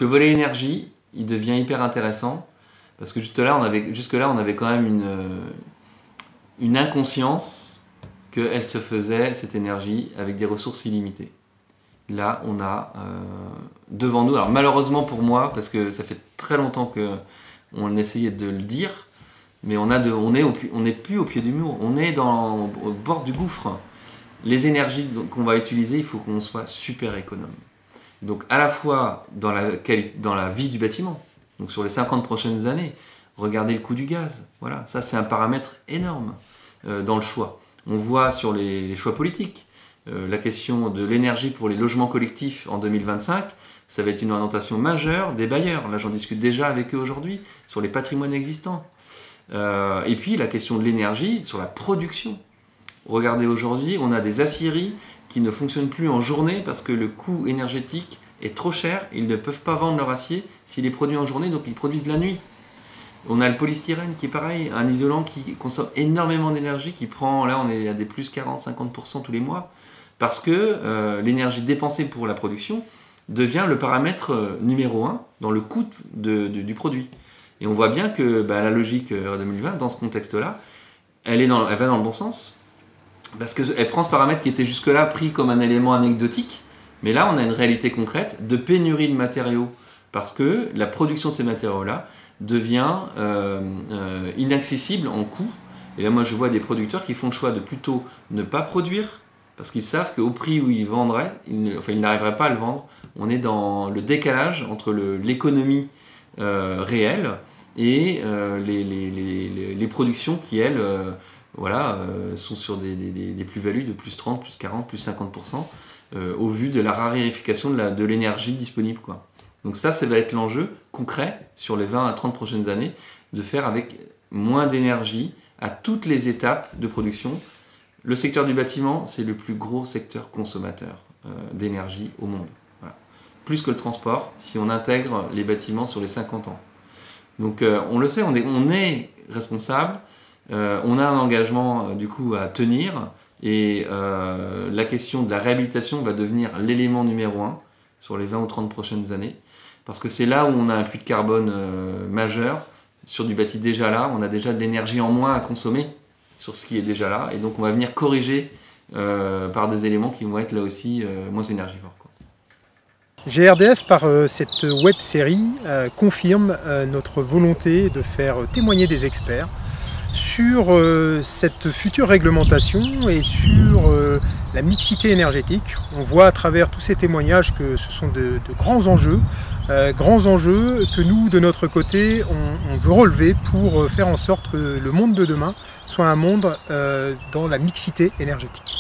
Le volet énergie, il devient hyper intéressant parce que jusque-là, on avait quand même une inconscience qu'elle se faisait, cette énergie, avec des ressources illimitées. Là, on a devant nous, alors malheureusement pour moi, parce que ça fait très longtemps qu'on essayait de le dire, mais on n'est plus au pied du mur, on est au bord du gouffre. Les énergies qu'on va utiliser, il faut qu'on soit super économe. Donc à la fois dans la vie du bâtiment, donc sur les 50 prochaines années, regardez le coût du gaz. Voilà, ça c'est un paramètre énorme dans le choix. On voit sur les choix politiques, la question de l'énergie pour les logements collectifs en 2025, ça va être une orientation majeure des bailleurs. Là j'en discute déjà avec eux aujourd'hui, sur les patrimoines existants. Et puis la question de l'énergie sur la production. Regardez aujourd'hui, on a des aciéries qui ne fonctionnent plus en journée parce que le coût énergétique est trop cher. Ils ne peuvent pas vendre leur acier s'il est produit en journée, donc ils produisent la nuit. On a le polystyrène qui est pareil, un isolant qui consomme énormément d'énergie, qui prend, là on est à des plus 40-50% tous les mois, parce que l'énergie dépensée pour la production devient le paramètre numéro 1 dans le coût du produit. Et on voit bien que la logique 2020, dans ce contexte-là, elle va dans le bon sens. Parce qu'elle prend ce paramètre qui était jusque-là pris comme un élément anecdotique, mais là on a une réalité concrète de pénurie de matériaux, parce que la production de ces matériaux-là devient inaccessible en coût. Et là moi je vois des producteurs qui font le choix de plutôt ne pas produire, parce qu'ils savent qu'au prix où ils vendraient, ils n'arriveraient pas à le vendre. On est dans le décalage entre l'économie réelle et les productions qui, elles, sont sur des plus-values de plus 30, plus 40, plus 50% au vu de la raréfication de l'énergie disponible, quoi. Donc ça va être l'enjeu concret sur les 20 à 30 prochaines années, de faire avec moins d'énergie à toutes les étapes de production. Le secteur du bâtiment, c'est le plus gros secteur consommateur d'énergie au monde. Voilà. Plus que le transport, si on intègre les bâtiments sur les 50 ans. Donc on le sait, on est responsable. On a un engagement du coup à tenir et la question de la réhabilitation va devenir l'élément numéro 1 sur les 20 ou 30 prochaines années, parce que c'est là où on a un puits de carbone majeur sur du bâti déjà là, on a déjà de l'énergie en moins à consommer sur ce qui est déjà là, et donc on va venir corriger par des éléments qui vont être là aussi moins énergivores, quoi. GRDF, par cette web série, confirme notre volonté de faire témoigner des experts sur cette future réglementation et sur la mixité énergétique. On voit à travers tous ces témoignages que ce sont de grands enjeux que nous, de notre côté, on veut relever pour faire en sorte que le monde de demain soit un monde dans la mixité énergétique.